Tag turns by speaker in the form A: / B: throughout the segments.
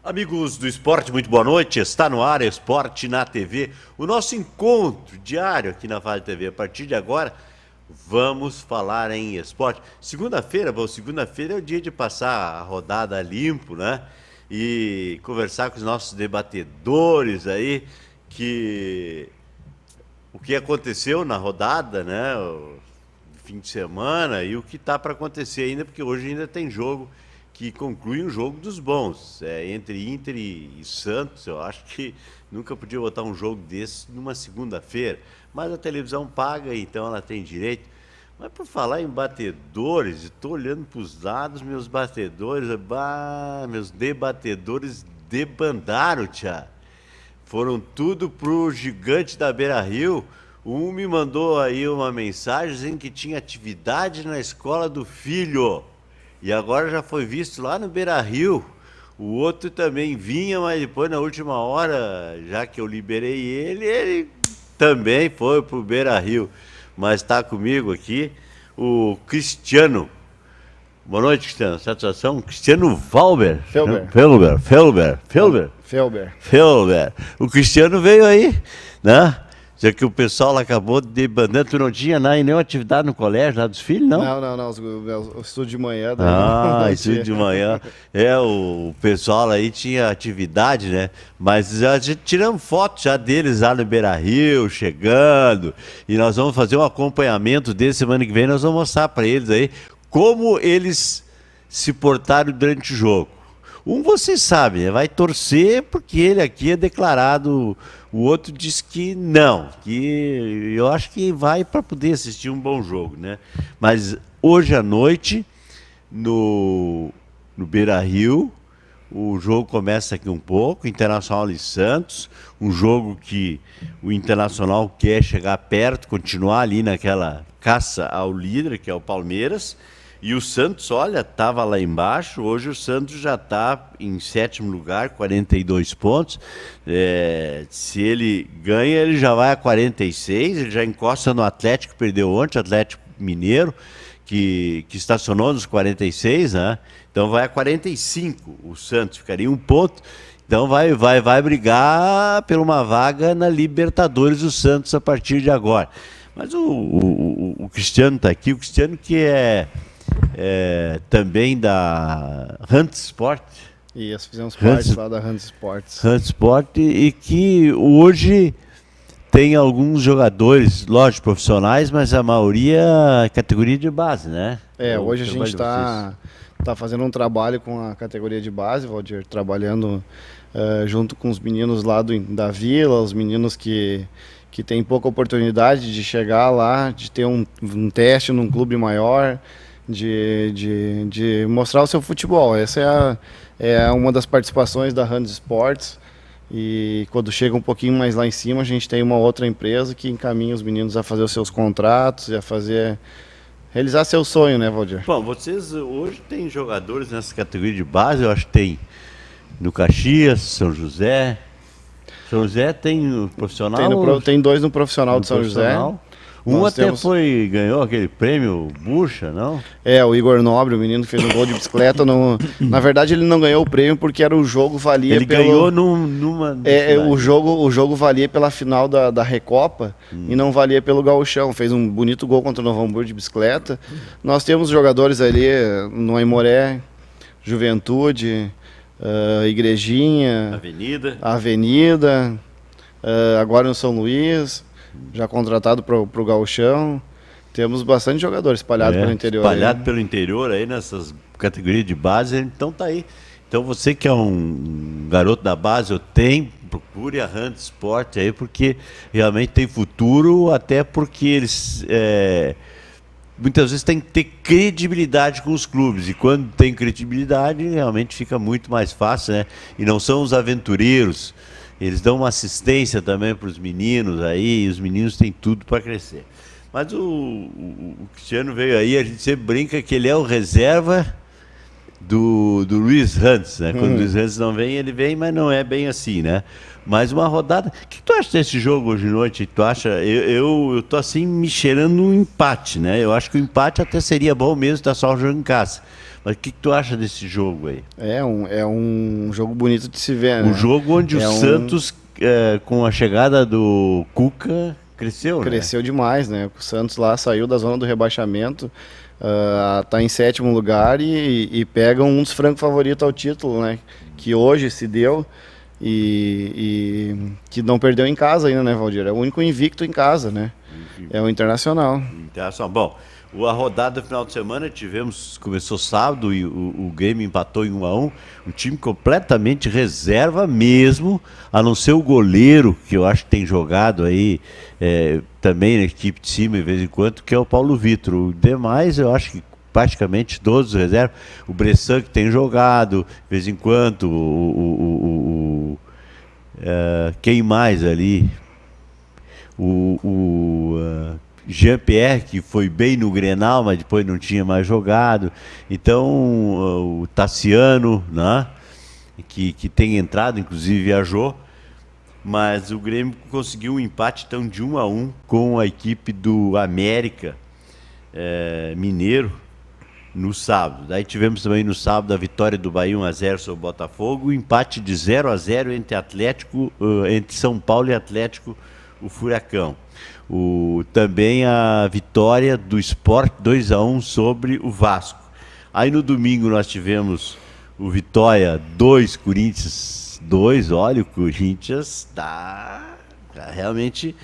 A: Amigos do esporte, muito boa noite. Está no ar Esporte na TV, o nosso encontro diário aqui na Vale TV. A partir de agora, vamos falar em esporte. Segunda-feira é o dia de passar a rodada limpo, né? E conversar com os nossos debatedores aí, o que aconteceu na rodada, né? O fim de semana e o que está para acontecer ainda, porque hoje ainda tem jogo que conclui um jogo dos bons, entre Inter e Santos. Eu acho que nunca podia botar um jogo desse numa segunda-feira, mas a televisão paga, então ela tem direito. Mas por falar em batedores, estou olhando para os lados, meus batedores, meus debatedores debandaram, tia. Foram tudo pro gigante da Beira-Rio. Um me mandou aí uma mensagem dizendo que tinha atividade na escola do filho. E agora já foi visto lá no Beira-Rio. O outro também vinha, mas depois na última hora, já que eu liberei ele também foi pro Beira-Rio. Mas está comigo aqui o Cristiano. Boa noite, Cristiano. Satisfação? Cristiano Felber. O Cristiano veio aí, né? Já que o pessoal acabou debandando, tu não tinha nenhuma atividade no colégio lá dos filhos, não?
B: Não, o estudo de manhã.
A: Estudo de manhã. O pessoal aí tinha atividade, né? Mas já tiramos fotos já deles lá no Beira-Rio, chegando, e nós vamos fazer um acompanhamento desse semana que vem, nós vamos mostrar para eles aí como eles se portaram durante o jogo. Vocês sabem, né? Vai torcer porque ele aqui é declarado. O outro diz que não, que eu acho que vai para poder assistir um bom jogo, né? Mas hoje à noite, no Beira-Rio, o jogo começa aqui um pouco, Internacional e Santos, um jogo que o Internacional quer chegar perto, continuar ali naquela caça ao líder, que é o Palmeiras. E o Santos, olha, estava lá embaixo, hoje o Santos já está em 7º lugar, 42 pontos. Se ele ganha, ele já vai a 46, ele já encosta no Atlético, perdeu ontem, Atlético Mineiro, que estacionou nos 46, né? Então vai a 45, o Santos ficaria um ponto. Então vai brigar por uma vaga na Libertadores do Santos a partir de agora. Mas o Cristiano está aqui, o Cristiano que é também da Hunt Sport.
B: Isso, fizemos parte lá da Hunt Sports.
A: Hunt Sport, e que hoje tem alguns jogadores, lógico, profissionais, mas a maioria é categoria de base, né?
B: Hoje a gente está fazendo um trabalho com a categoria de base, Valdir, trabalhando junto com os meninos lá da Vila, os meninos que têm pouca oportunidade de chegar lá, de ter um teste num clube maior, de mostrar o seu futebol. Essa é uma das participações da Hunt Sports, e quando chega um pouquinho mais lá em cima, a gente tem uma outra empresa que encaminha os meninos a fazer os seus contratos e a realizar seu sonho, né, Valdir?
A: Bom, vocês hoje têm jogadores nessa categoria de base, eu acho que tem no Caxias, São José. São José tem no profissional?
B: Tem dois no profissional de São José.
A: Ganhou aquele prêmio Bucha, não?
B: O Igor Nobre, o menino que fez um gol de bicicleta. Na verdade, ele não ganhou o prêmio porque o jogo valia
A: ganhou numa...
B: o jogo valia pela final da Recopa e não valia pelo Gauchão. Fez um bonito gol contra o Novo Hamburgo de bicicleta. Nós temos jogadores ali no Aimoré, Juventude, Igrejinha, Avenida, agora no São Luís, já contratado para o Gauchão. Temos bastante jogadores espalhados pelo interior.
A: Espalhado pelo interior aí nessas categorias de base, então tá aí. Então você que é um garoto da base, procure a Hunt Sport aí, porque realmente tem futuro, até porque eles muitas vezes tem que ter credibilidade com os clubes, e quando tem credibilidade realmente fica muito mais fácil, né? E não são os aventureiros Eles dão uma assistência também para os meninos aí, e os meninos têm tudo para crescer. Mas o Cristiano veio aí, a gente sempre brinca que ele é o reserva do Luiz Hans, né? Quando o Luiz Hans não vem, ele vem, mas não é bem assim, né? Mas uma rodada. O que tu acha desse jogo hoje de noite? Tu acha? Eu tô assim me cheirando um empate, né? Eu acho que o empate até seria bom mesmo, tá só o jogo em casa. Mas o que tu acha desse jogo aí?
B: É um jogo bonito de se ver, né?
A: Um jogo onde o Santos, com a chegada do Cuca, cresceu,
B: Cresceu demais, né? O Santos lá saiu da zona do rebaixamento, tá em 7º lugar e pega um dos francos favoritos ao título, né? Que hoje se deu e que não perdeu em casa ainda, né, Valdir? É o único invicto em casa, né? É o Internacional.
A: Bom, a rodada do final de semana começou sábado e o Grêmio empatou em 1-1, um time completamente reserva mesmo, a não ser o goleiro, que eu acho que tem jogado aí também na equipe de cima de vez em quando, que é o Paulo Vitor. O demais eu acho que praticamente todos os reservas, o Bressan que tem jogado de vez em quando, quem mais ali? Jean-Pierre, que foi bem no Grenal, mas depois não tinha mais jogado. Então, o Tassiano, né, que tem entrado, inclusive viajou. Mas o Grêmio conseguiu um empate então, de 1-1 com a equipe do América Mineiro no sábado. Daí tivemos também no sábado a vitória do Bahia 1-0 sobre o Botafogo, o empate de 0-0 entre São Paulo e Atlético, o Furacão. Também a vitória do Sport 2-1 sobre o Vasco. Aí no domingo nós tivemos o Vitória 2, Corinthians 2. Olha, o Corinthians está realmente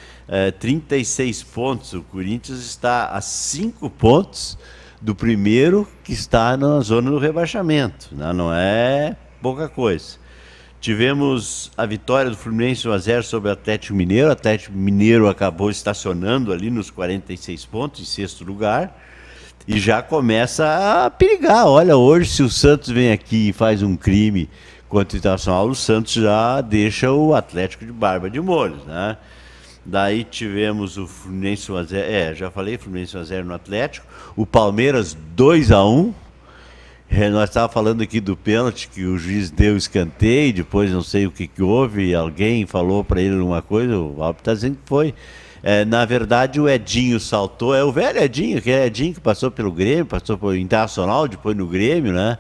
A: 36 pontos. O Corinthians está a 5 pontos do primeiro, que está na zona do rebaixamento. Não é pouca coisa. Tivemos a vitória do Fluminense 1-0 sobre o Atlético Mineiro. O Atlético Mineiro acabou estacionando ali nos 46 pontos, em 6º lugar, e já começa a perigar. Olha, hoje se o Santos vem aqui e faz um crime contra o Internacional, o Santos já deixa o Atlético de barba de molhos, né? Daí tivemos o Fluminense 1-0, já falei, Fluminense 1-0 no Atlético. O Palmeiras 2-1. Nós estávamos falando aqui do pênalti, que o juiz deu escanteio, depois não sei o que houve, alguém falou para ele alguma coisa, o árbitro está dizendo que foi. Na verdade, o Edinho saltou, o velho Edinho, que é Edinho que passou pelo Grêmio, passou pelo Internacional, depois no Grêmio, né?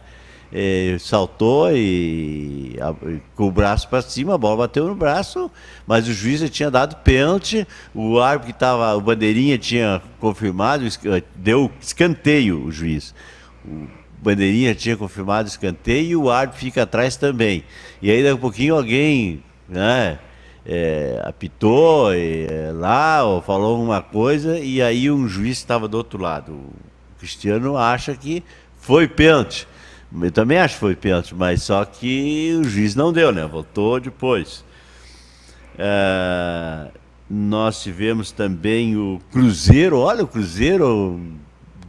A: Saltou e com o braço para cima, a bola bateu no braço, mas o juiz já tinha dado pênalti, o árbitro que estava, o bandeirinha tinha confirmado, deu escanteio o juiz. O bandeirinha tinha confirmado o escanteio e o árbitro fica atrás também. E aí daqui a pouquinho alguém, né, apitou lá, ou falou alguma coisa, e aí um juiz estava do outro lado. O Cristiano acha que foi pênalti. Eu também acho que foi pênalti, mas só que o juiz não deu, né? Voltou depois. Nós tivemos também o Cruzeiro, olha o Cruzeiro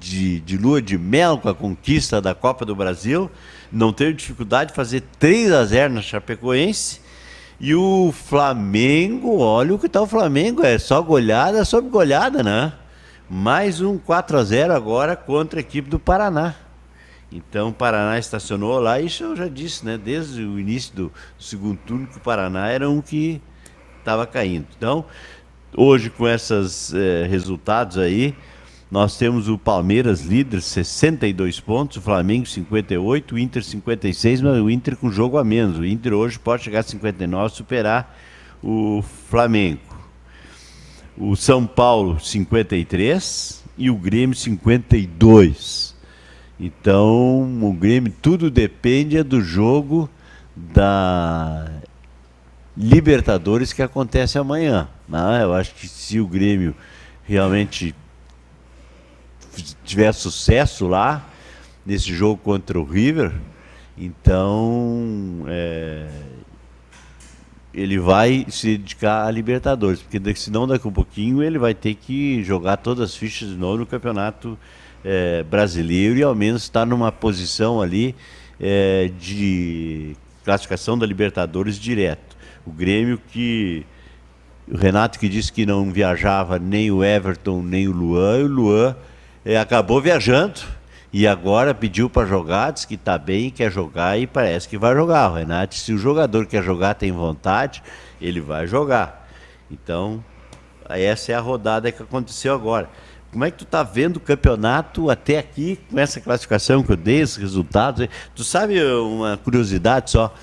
A: de lua de mel com a conquista da Copa do Brasil, não teve dificuldade de fazer 3-0 na Chapecoense. E o Flamengo, olha o que está o Flamengo, é só goleada sobre goleada, né? Mais um 4-0 agora contra a equipe do Paraná. Então o Paraná estacionou lá, isso eu já disse, né? Desde o início do segundo turno, que o Paraná era um que estava caindo. Então, hoje com esses resultados aí, nós temos o Palmeiras líder, 62 pontos, o Flamengo 58, o Inter 56, mas o Inter com jogo a menos. O Inter hoje pode chegar a 59, superar o Flamengo. O São Paulo 53 e o Grêmio 52. Então, o Grêmio, tudo depende do jogo da Libertadores que acontece amanhã, né? Eu acho que se o Grêmio realmente tiver sucesso lá, nesse jogo contra o River, então ele vai se dedicar a Libertadores, porque senão daqui a pouquinho ele vai ter que jogar todas as fichas de novo no Campeonato Brasileiro e ao menos estar numa posição ali de classificação da Libertadores direto. O Grêmio que... O Renato que disse que não viajava nem o Everton, nem o Luan, e o Luan acabou viajando e agora pediu para jogar, disse que está bem, quer jogar e parece que vai jogar. O Renato, se o jogador quer jogar, tem vontade, ele vai jogar. Então, essa é a rodada que aconteceu agora. Como é que tu tá vendo o campeonato até aqui, com essa classificação que eu dei, esses resultados? Tu sabe uma curiosidade só?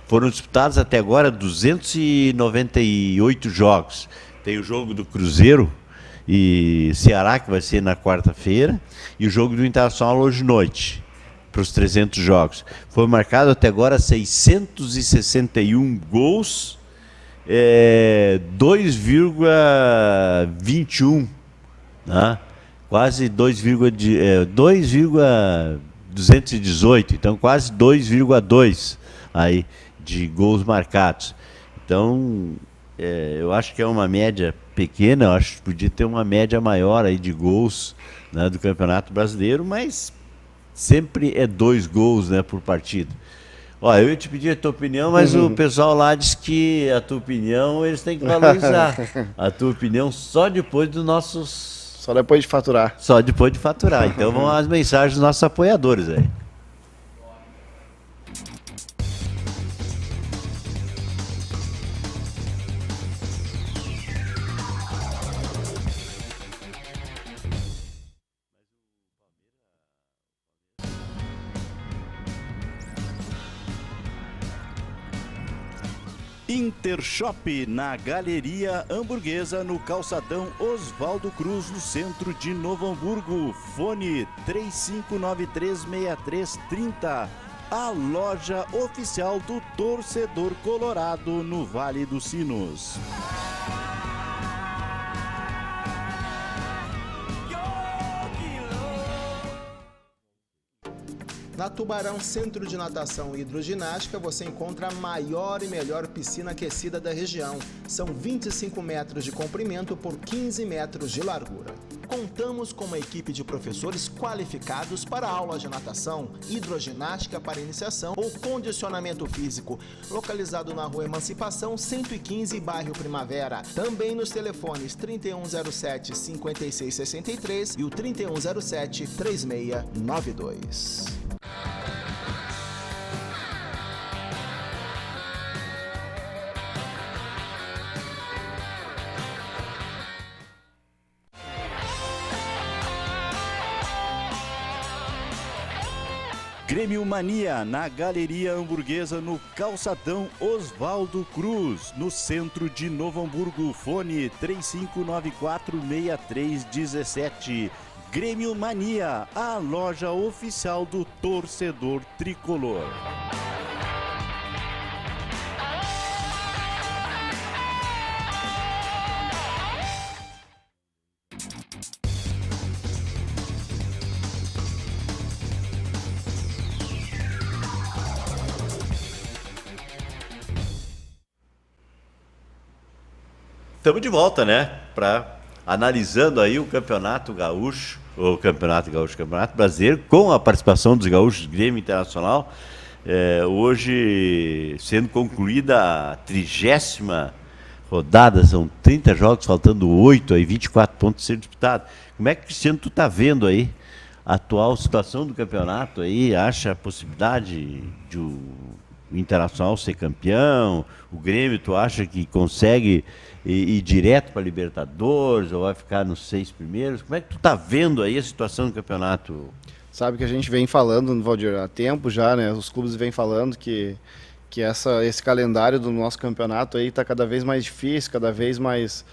A: Foram disputados até agora 298 jogos. Tem o jogo do Cruzeiro e Ceará, que vai ser na quarta-feira, e o jogo do Internacional hoje de noite, para os 300 jogos. Foi marcado até agora 661 gols, 2,21, né? Quase 2,218, então quase 2,2 aí de gols marcados. Então, eu acho que é uma média pequena, eu acho que podia ter uma média maior aí de gols, né, do Campeonato Brasileiro, mas sempre é 2 gols, né, por partida. Ó, eu ia te pedir a tua opinião, mas o pessoal lá diz que a tua opinião eles têm que valorizar. A tua opinião só depois dos nossos...
B: Só depois de faturar.
A: Só depois de faturar. Então vão as mensagens dos nossos apoiadores aí.
C: Intershop, na Galeria Hamburguesa, no calçadão Oswaldo Cruz, no centro de Novo Hamburgo. Fone 35936330. A loja oficial do torcedor colorado no Vale dos Sinos.
D: Na Tubarão Centro de Natação e Hidroginástica, você encontra a maior e melhor piscina aquecida da região. São 25 metros de comprimento por 15 metros de largura. Contamos com uma equipe de professores qualificados para aulas de natação, hidroginástica para iniciação ou condicionamento físico, localizado na Rua Emancipação 115, bairro Primavera. Também nos telefones 3107-5663 e o 3107-3692.
C: Grêmio Mania, na Galeria Hamburguesa, no calçadão Oswaldo Cruz, no centro de Novo Hamburgo. Fone 35946317. Grêmio Mania, a loja oficial do torcedor tricolor.
A: Estamos de volta, né? Analisando aí o Campeonato Gaúcho, Campeonato Brasileiro, com a participação dos gaúchos do Grêmio Internacional. Hoje, sendo concluída a 30ª rodada, são 30 jogos, faltando 8, aí 24 pontos a ser disputados. Como é que, Cristiano, tu está vendo aí a atual situação do campeonato aí? Acha a possibilidade de o Internacional ser campeão? O Grêmio, tu acha que consegue ir direto para a Libertadores ou vai ficar nos 6 primeiros? Como é que tu está vendo aí a situação do campeonato?
B: Sabe que a gente vem falando, Valdir, há tempo já, né? Os clubes vêm falando que esse calendário do nosso campeonato aí está cada vez mais difícil, cada vez mais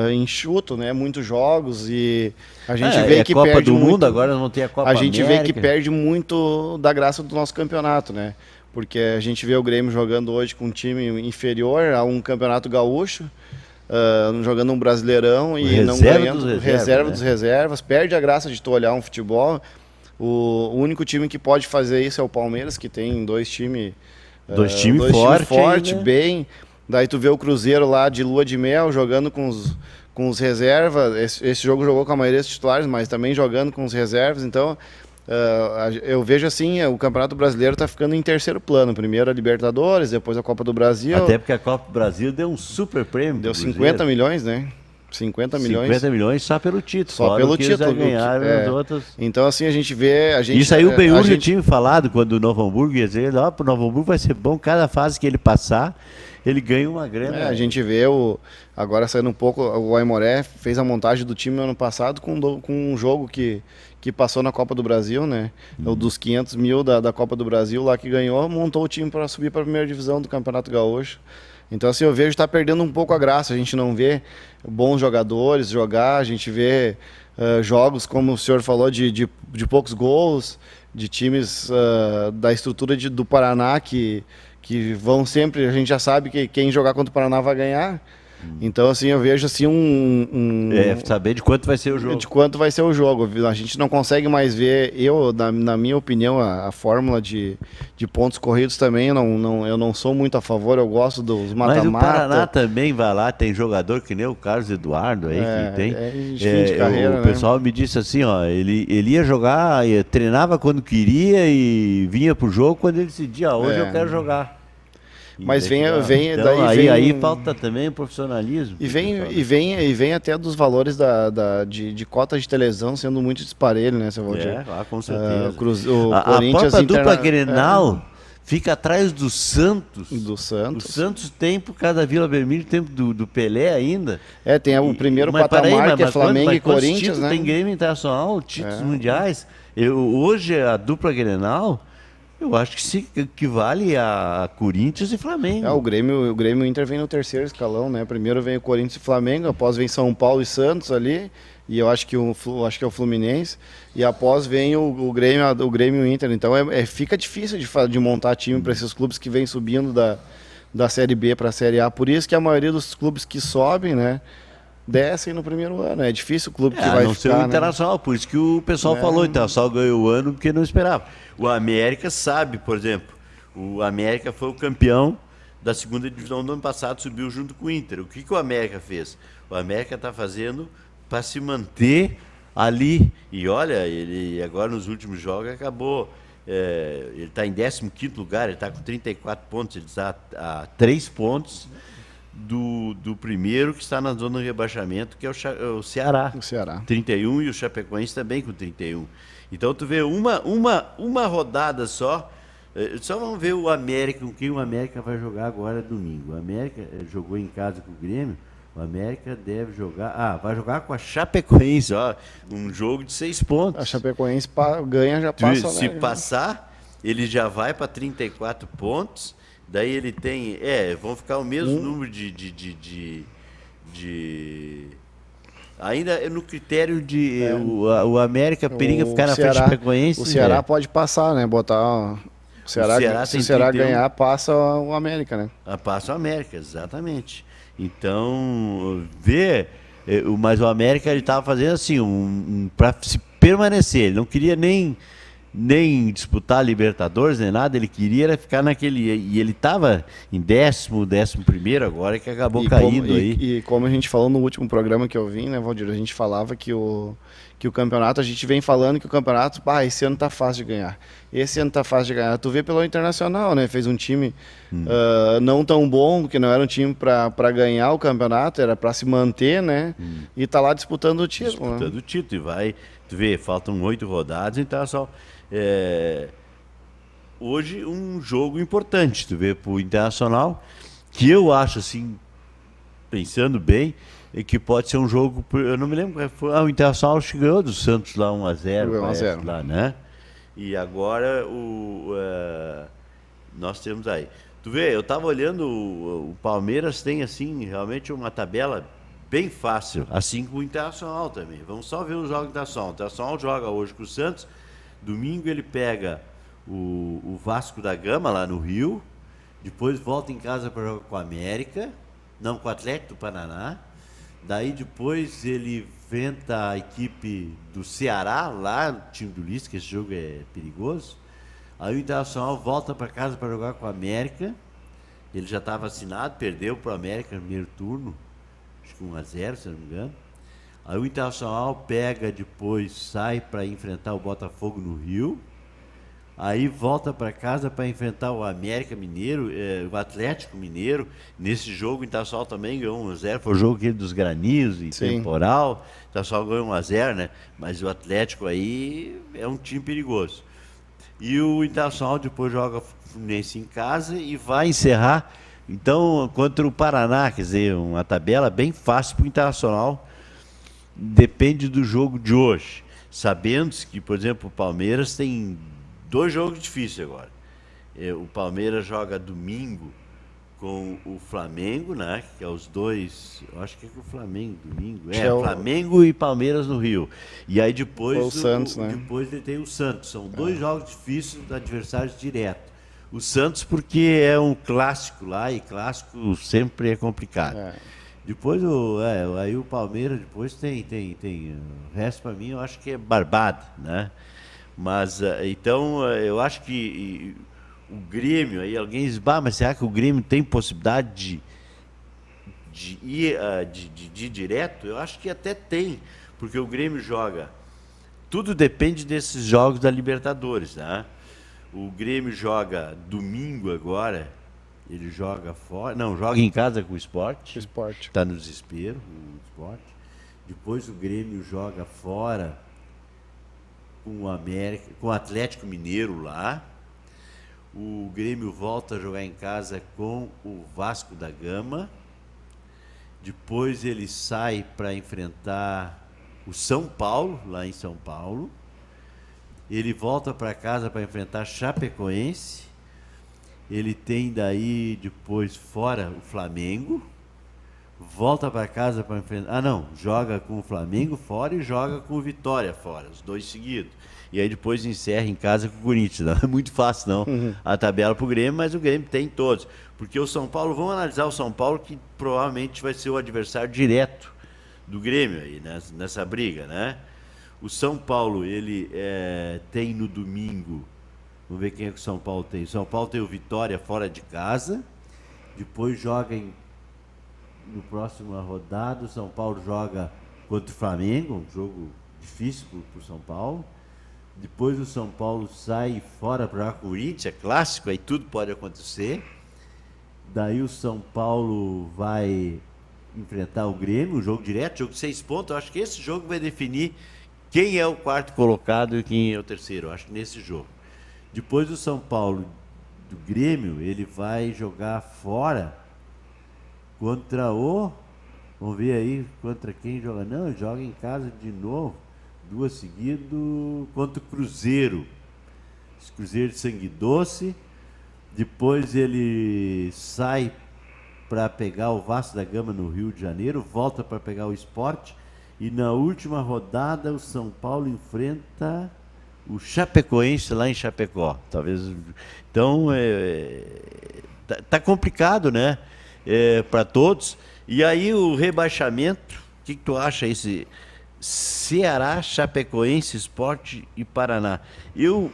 B: enxuto, né? Muitos jogos e a gente vê que
A: Copa
B: perde
A: do
B: muito.
A: Mundo, agora não tem a Copa
B: A gente
A: América.
B: vê que perde muito da graça do nosso campeonato, né? Porque a gente vê o Grêmio jogando hoje com um time inferior a um campeonato gaúcho, jogando um Brasileirão e não ganhando reserva dos reservas, perde a graça de tu olhar um futebol. O único time que pode fazer isso é o Palmeiras, que tem dois times fortes, bem. Daí tu vê o Cruzeiro lá de lua de mel jogando com os reservas. Esse jogo jogou com a maioria dos titulares, mas também jogando com os reservas. Então eu vejo assim, o Campeonato Brasileiro está ficando em terceiro plano. Primeiro a Libertadores, depois a Copa do Brasil.
A: Até porque a Copa do Brasil deu um super prêmio.
B: Deu 50 milhões, né? 50 milhões.
A: 50 milhões só pelo título.
B: Só pelo título.
A: Ganharam as outras.
B: Então, assim, a gente vê...
A: Isso aí o Benhur já tinha falado quando o Novo Hamburgo ia dizer, pro Novo Hamburgo vai ser bom, cada fase que ele passar, ele ganha uma grana.
B: A gente vê, agora saindo um pouco, o Aimoré fez a montagem do time no ano passado com um jogo que passou na Copa do Brasil, né? Dos 500 mil da Copa do Brasil, lá que ganhou, montou o time para subir para a primeira divisão do Campeonato Gaúcho. Então, assim, eu vejo que está perdendo um pouco a graça. A gente não vê bons jogadores jogar, a gente vê jogos, como o senhor falou, de poucos gols, de times da estrutura do Paraná que vão sempre, a gente já sabe que quem jogar contra o Paraná vai ganhar. Então, assim, eu vejo assim
A: saber de quanto vai ser o jogo.
B: De quanto vai ser o jogo. A gente não consegue mais ver, na minha opinião, a fórmula de pontos corridos também, eu não sou muito a favor, eu gosto dos mata-mata.
A: Mas o Paraná também vai lá, tem jogador que nem o Carlos Eduardo aí, que tem.
B: Fim de carreira,
A: o pessoal me disse assim, ó, ele ia jogar, treinava quando queria e vinha pro jogo quando ele decidia, hoje eu quero jogar.
B: Mas
A: então, aí falta também o profissionalismo.
B: E vem até dos valores de cotas de televisão sendo muito disparelho, né, seu Valdir?
A: Com certeza.
B: O Corinthians
A: a dupla Grenal fica atrás do Santos.
B: Do Santos.
A: O Santos tem por causa da Vila Belmiro, tempo do Pelé ainda.
B: Tem o primeiro patamar, que é Flamengo e Corinthians, né?
A: Tem Grêmio Internacional, títulos mundiais. Hoje a dupla Grenal... Eu acho que se equivale a Corinthians e Flamengo.
B: O Grêmio e o Inter vem no terceiro escalão, né? Primeiro vem o Corinthians e Flamengo, após vem São Paulo e Santos ali, e eu acho que é o Fluminense, e após vem o Grêmio e o Inter. Então fica difícil de montar time para esses clubes que vêm subindo da Série B para a Série A. Por isso que a maioria dos clubes que sobem, né, descem no primeiro ano. É difícil o clube que vai
A: não
B: ficar,
A: ser o Internacional, né? Por isso que o pessoal falou, o Internacional ganhou o ano porque não esperava. O América sabe, por exemplo, o América foi o campeão da segunda divisão do ano passado, subiu junto com o Inter. O que o América fez? O América está fazendo para se manter ali. E olha, ele agora nos últimos jogos acabou... ele está em 15º lugar, ele está com 34 pontos, ele está a 3 pontos do primeiro que está na zona de rebaixamento, que é o Ceará.
B: O Ceará.
A: 31 e o Chapecoense também com 31. Então tu vê uma rodada só. Só vamos ver o América, com quem o América vai jogar agora domingo. O América jogou em casa com o Grêmio. O América deve jogar... vai jogar com a Chapecoense, ó. Um jogo de 6 pontos.
B: A Chapecoense ganha, já passa.
A: Se passar, ele já vai para 34 pontos. Daí ele tem... vão ficar o mesmo número de ainda no critério de... O América periga ficar na frente do Chapecoense.
B: O Ceará pode passar, né? Botar... se o Ceará ganhar, passa o América, né?
A: Passa o América, exatamente. Então, mas o América ele estava fazendo assim, para se permanecer. Ele não queria nem disputar a Libertadores, nem nada. Ele queria era ficar naquele... E ele estava em 11º agora, que acabou caindo aí.
B: E como a gente falou no último programa que eu vim, né, Valdir? A gente falava que o campeonato, a gente vem falando que o campeonato, esse ano tá fácil de ganhar. Esse ano tá fácil de ganhar. Tu vê pelo Internacional, né? Fez um time não tão bom, que não era um time para ganhar o campeonato, era para se manter, né? E tá lá disputando o título.
A: Disputando o título. E vai, tu vê, faltam 8 rodadas, então só... hoje um jogo importante, tu vê, pro Internacional, que eu acho assim, pensando bem, que pode ser um jogo, eu não me lembro, o Internacional ganhou do Santos lá 1-0, lá, né? E agora nós temos aí. Tu vê, eu estava olhando, o Palmeiras tem assim, realmente uma tabela bem fácil, assim como o Internacional também. Vamos só ver os jogos do Internacional. O Internacional joga hoje com o Santos, domingo ele pega o Vasco da Gama lá no Rio, depois volta em casa para jogar com o América, não, com o Atlético do Paraná. Daí depois ele enfrenta a equipe do Ceará, lá no time do Ulisses, que esse jogo é perigoso. Aí o Internacional volta para casa para jogar com o América. Ele já está vacinado, perdeu para o América no primeiro turno, acho que 1-0, se não me engano. Aí o Internacional pega depois, sai para enfrentar o Botafogo no Rio. Aí volta para casa para enfrentar o América Mineiro, o Atlético Mineiro. Nesse jogo o Internacional também ganhou 1-0. Foi o jogo aquele dos granizo e
B: Sim.
A: temporal. O Internacional ganhou 1-0, né? Mas o Atlético aí é um time perigoso. E o Internacional depois joga o Fluminense em casa e vai encerrar, então, contra o Paraná. Quer dizer, uma tabela bem fácil para o Internacional. Depende do jogo de hoje. Sabendo que, por exemplo, o Palmeiras tem 2 jogos difíceis agora. O Palmeiras joga domingo com o Flamengo, né? Que é os dois. Eu acho que é com o Flamengo domingo. Flamengo e Palmeiras no Rio. E aí depois
B: o Santos, né?
A: Depois ele tem o Santos. São 2 jogos difíceis de adversários direto. O Santos porque é um clássico lá e clássico sempre é complicado. Depois aí o Palmeiras depois tem o resto para mim eu acho que é barbado, né? Mas então eu acho que o Grêmio, aí alguém diz, mas será que o Grêmio tem possibilidade de ir direto? Eu acho que até tem, porque o Grêmio joga. Tudo depende desses jogos da Libertadores, né? O Grêmio joga domingo agora, ele joga fora, não, joga em casa com o Sport.
B: O Sport.
A: Está no desespero, o Sport. Depois o Grêmio joga fora com o América, com o Atlético Mineiro lá. O Grêmio volta a jogar em casa com o Vasco da Gama. Depois ele sai para enfrentar o São Paulo, lá em São Paulo. Ele volta para casa para enfrentar Chapecoense. Ele tem daí depois fora o Flamengo. Volta para casa para enfrentar... joga com o Flamengo fora e joga com o Vitória fora, os 2 seguidos. E aí depois encerra em casa com o Corinthians. Não é muito fácil, não, a tabela para o Grêmio, mas o Grêmio tem todos. Porque o São Paulo, vamos analisar o São Paulo, que provavelmente vai ser o adversário direto do Grêmio aí, nessa briga, né? O São Paulo, ele tem no domingo, vamos ver quem é que o São Paulo tem. O São Paulo tem o Vitória fora de casa, depois joga no próximo rodada, o São Paulo joga contra o Flamengo, um jogo difícil para o São Paulo. Depois o São Paulo sai fora para o Corinthians, é clássico, aí tudo pode acontecer. Daí o São Paulo vai enfrentar o Grêmio, um jogo direto, jogo de 6 pontos. Eu acho que esse jogo vai definir quem é o 4º colocado e quem é o 3º. Eu acho que nesse jogo. Depois o São Paulo do Grêmio, ele vai jogar fora contra o... Vamos ver aí contra quem joga. Não, ele joga em casa de novo. 2 seguidos contra o Cruzeiro. Esse Cruzeiro de Sangue Doce. Depois ele sai para pegar o Vasco da Gama no Rio de Janeiro. Volta para pegar o Sport. E na última rodada o São Paulo enfrenta o Chapecoense lá em Chapecó. Talvez. Então tá complicado, né? Para todos. E aí o rebaixamento, o que tu acha esse Ceará, Chapecoense, Sport e Paraná? Eu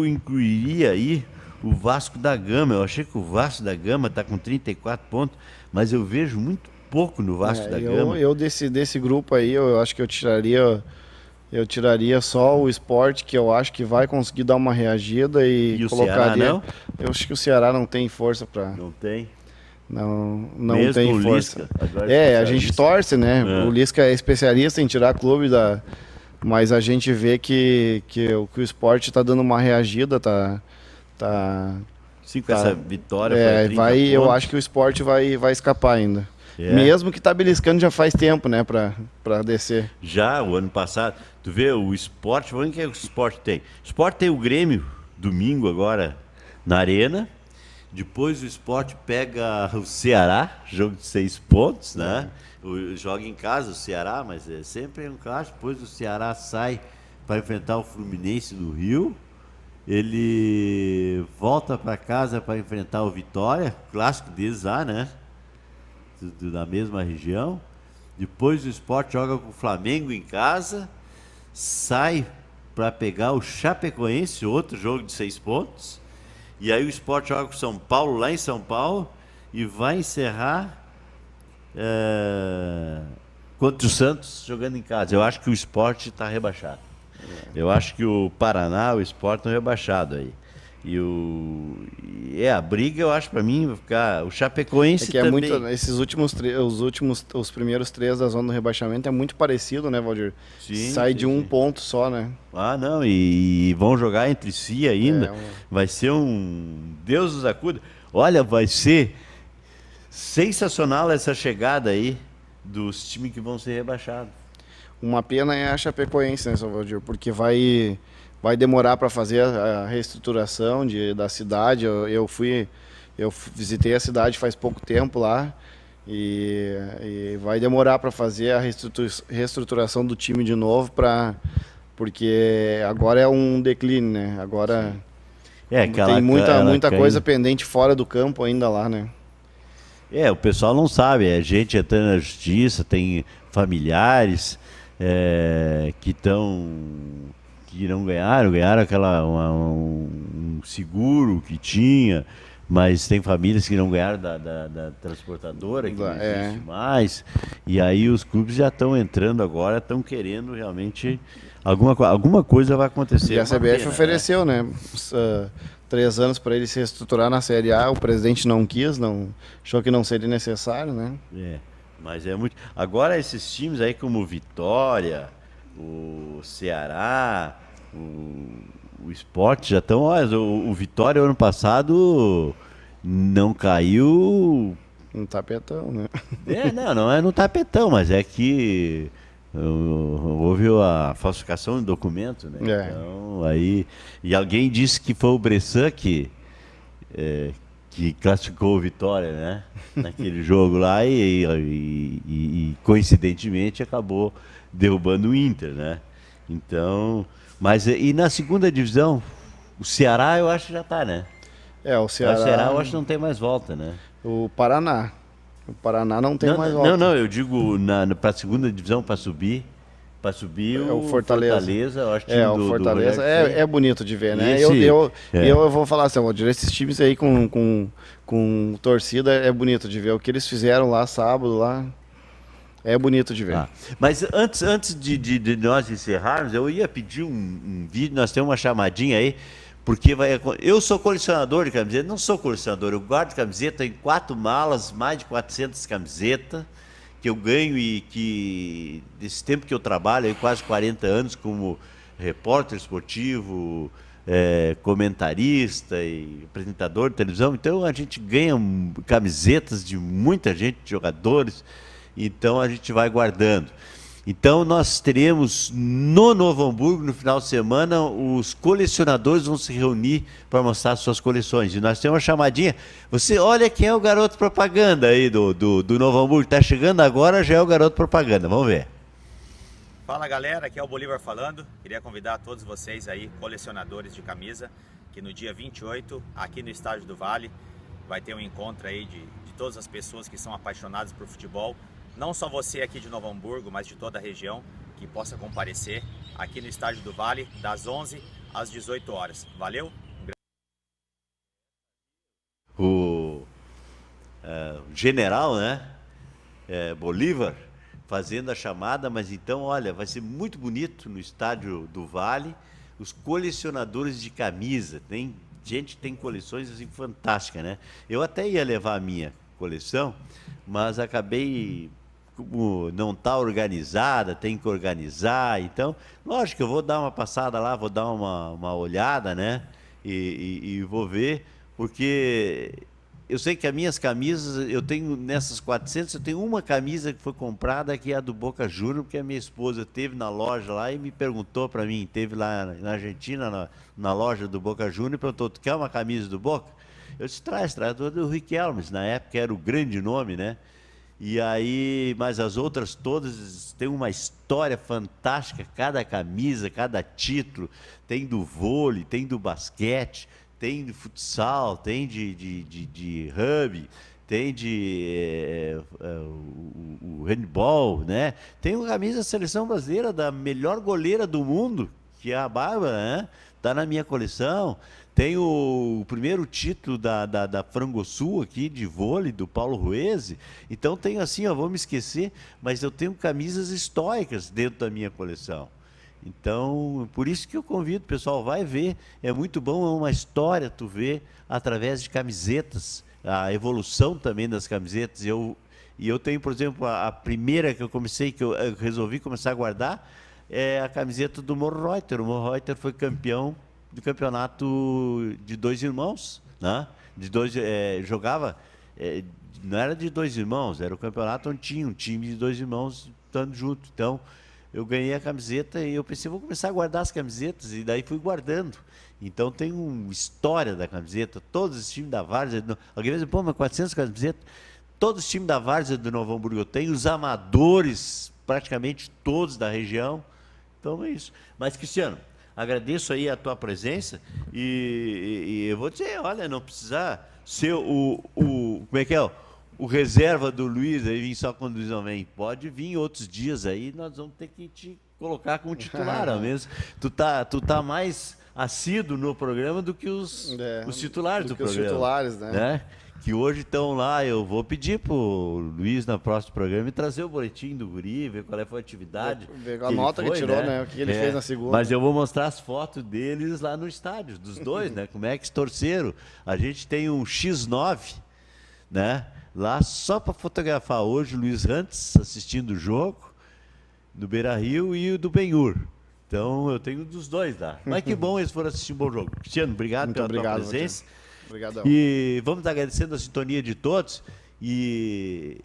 A: incluiria aí o Vasco da Gama. Eu achei que o Vasco da Gama está com 34 pontos, mas eu vejo muito pouco no Vasco da Gama.
B: Eu desse grupo aí, eu acho que eu tiraria só o Sport, que eu acho que vai conseguir dar uma reagida e colocaria.
A: O Ceará não?
B: Eu acho que o Ceará não tem força para.
A: Não tem.
B: Não
A: Mesmo
B: tem
A: o
B: força.
A: Lisca, agora
B: a gente torce, né? O Lisca é especialista em tirar clube da. Mas a gente vê que o Sport está dando uma reagida,
A: Sim, com essa vitória.
B: Eu acho que o Sport vai escapar ainda. Mesmo que tá beliscando já faz tempo, né, pra descer.
A: Já, o ano passado. Tu vê, o Sport, vamos ver o que o Sport tem. O Sport tem o Grêmio, domingo agora, na Arena. Depois o Sport pega o Ceará, jogo de 6 pontos, né? Joga em casa o Ceará, mas sempre um clássico. Depois o Ceará sai para enfrentar o Fluminense do Rio. Ele volta para casa para enfrentar o Vitória, clássico deles lá, né? Da mesma região. Depois o Sport joga com o Flamengo em casa, sai para pegar o Chapecoense, outro jogo de 6 pontos. E aí o Sport joga com o São Paulo lá em São Paulo e vai encerrar contra o Santos jogando em casa. Eu acho que o Sport está rebaixado. Eu acho que o Paraná, o Sport estão rebaixados aí. A briga, eu acho, para mim, vai ficar. O Chapecoense
B: que é
A: também.
B: muito, os primeiros 3 da zona do rebaixamento é muito parecido, né, Valdir?
A: Sim,
B: Sai
A: sim,
B: de um
A: sim.
B: ponto só, né?
A: Ah, não, e vão jogar entre si ainda.
B: É,
A: Vai ser Deus nos acuda. Olha, vai ser sensacional essa chegada aí dos times que vão ser rebaixados.
B: Uma pena é a Chapecoense, né, Valdir? Porque vai demorar para fazer a reestruturação da cidade. Eu visitei a cidade faz pouco tempo lá e vai demorar para fazer a reestruturação do time de novo, porque agora é um declínio, né? Agora tem muita coisa pendente fora do campo ainda lá, né?
A: O pessoal não sabe, é gente entrando na justiça, tem familiares que não ganharam um seguro que tinha, mas tem famílias que não ganharam da transportadora, que não existe mais, e aí os clubes já estão entrando agora, estão querendo realmente, alguma coisa vai acontecer.
B: E a CBF ofereceu, né? 3 anos para ele se reestruturar na Série A, o presidente não quis, achou que não seria necessário, né?
A: Mas é muito... Agora esses times aí como o Vitória, o Ceará, o Sport já estão... O Vitória ano passado não caiu...
B: No tapetão, né?
A: Não é no tapetão, mas é que houve a falsificação de documento, né? Então, aí... E alguém disse que foi o Bressan que classificou o Vitória, né? Naquele jogo lá e coincidentemente acabou derrubando o Inter, né? Então, mas e na segunda divisão, o Ceará eu acho que já tá, né?
B: O Ceará
A: eu acho que não tem mais volta, né?
B: O Paraná não tem mais volta.
A: Não, eu digo para a segunda divisão para subir o Fortaleza, eu acho que
B: o Fortaleza é bonito de ver, né? Eu vou falar assim, esses times aí com torcida é bonito de ver. O que eles fizeram lá sábado lá é bonito de ver.
A: Mas antes de nós encerrarmos, eu ia pedir um vídeo, nós temos uma chamadinha aí, porque eu sou colecionador de camiseta, não sou colecionador, eu guardo camiseta em 4 malas, mais de 400 camisetas, que eu ganho e que desse tempo que eu trabalho, aí, quase 40 anos como repórter esportivo, comentarista e apresentador de televisão, então a gente ganha camisetas de muita gente, de jogadores, então a gente vai guardando. Então nós teremos no Novo Hamburgo, no final de semana, os colecionadores vão se reunir para mostrar suas coleções. E nós temos uma chamadinha. Você olha quem é o garoto propaganda aí do Novo Hamburgo. Está chegando agora, já é o garoto propaganda. Vamos ver.
E: Fala galera, aqui é o Bolívar falando. Queria convidar todos vocês aí, colecionadores de camisa, que no dia 28, aqui no Estádio do Vale, vai ter um encontro aí de todas as pessoas que são apaixonadas por futebol. Não só você aqui de Novo Hamburgo, mas de toda a região, que possa comparecer aqui no Estádio do Vale, das 11 às 18 horas. Valeu?
A: O general, né? Bolívar, fazendo a chamada, mas então, olha, vai ser muito bonito no Estádio do Vale, os colecionadores de camisa. Tem gente que tem coleções assim, fantásticas, né? Eu até ia levar a minha coleção, mas acabei... Como não está organizada, tem que organizar, então, lógico que eu vou dar uma passada lá, vou dar uma olhada, né, e vou ver, porque eu sei que as minhas camisas, eu tenho nessas 400, eu tenho uma camisa que foi comprada, que é a do Boca Juniors, porque a minha esposa teve na loja lá e me perguntou para mim, teve lá na Argentina, na loja do Boca Juniors, e perguntou, tu quer uma camisa do Boca? Eu disse, traz do Riquelme, na época era o grande nome, né? E aí, mas as outras todas têm uma história fantástica, cada camisa, cada título, tem do vôlei, tem do basquete, tem do futsal, tem de rugby, tem o handball, né? Tem uma camisa da seleção brasileira da melhor goleira do mundo, que é a Bárbara, né? Tá na minha coleção. Tem o primeiro título da Frangosul aqui, de vôlei, do Paulo Ruese. Então tenho assim, ó, vou me esquecer, mas eu tenho camisas históricas dentro da minha coleção. Então, por isso que eu convido o pessoal, vai ver. É muito bom, é uma história tu ver através de camisetas, a evolução também das camisetas. E eu tenho, por exemplo, a primeira que eu comecei, que eu resolvi começar a guardar, é a camiseta do Morro Reuter. O Morro Reuter foi campeão do campeonato de 2 irmãos, né? Jogava, não era de 2 irmãos, era o campeonato onde tinha um time de 2 irmãos estando junto. Então, eu ganhei a camiseta e eu pensei, vou começar a guardar as camisetas, e daí fui guardando. Então tem uma história da camiseta, todos os times da Várzea. Alguém vai dizer, pô, mas 400 camisetas? Todos os times da Várzea do Novo Hamburgo eu tenho, os amadores, praticamente todos da região. Então é isso. Mas, Cristiano, agradeço aí a tua presença e eu vou dizer, olha, não precisar ser como é que é? O reserva do Luiz, aí vim só quando o Luiz não vem. Pode vir outros dias aí, nós vamos ter que te colocar como titular, não é mesmo? Tu tá mais assíduo no programa do que os titulares do programa. Os titulares, né? Que hoje estão lá, eu vou pedir pro Luiz no próximo programa e trazer o boletim do guri, ver qual foi a atividade.
B: Ver a nota que tirou, né? O que ele fez na segunda.
A: Mas eu vou mostrar as fotos deles lá no estádio, dos dois, né? Como é que se torceram. A gente tem um X9, né? Lá só para fotografar hoje o Luiz Rantes assistindo o jogo do Beira-Rio e o do Benhur. Então eu tenho dos dois lá. Mas que bom eles foram assistir um bom jogo. Cristiano, obrigado pela tua presença.
B: Obrigadão.
A: E vamos agradecendo a sintonia de todos e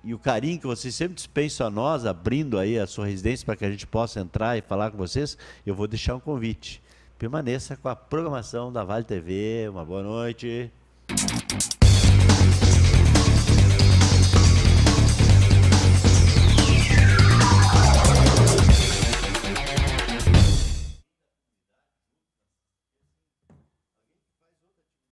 A: o carinho que vocês sempre dispensam a nós, abrindo aí a sua residência para que a gente possa entrar e falar com vocês. Eu vou deixar um convite. Permaneça com a programação da Vale TV. Uma boa noite.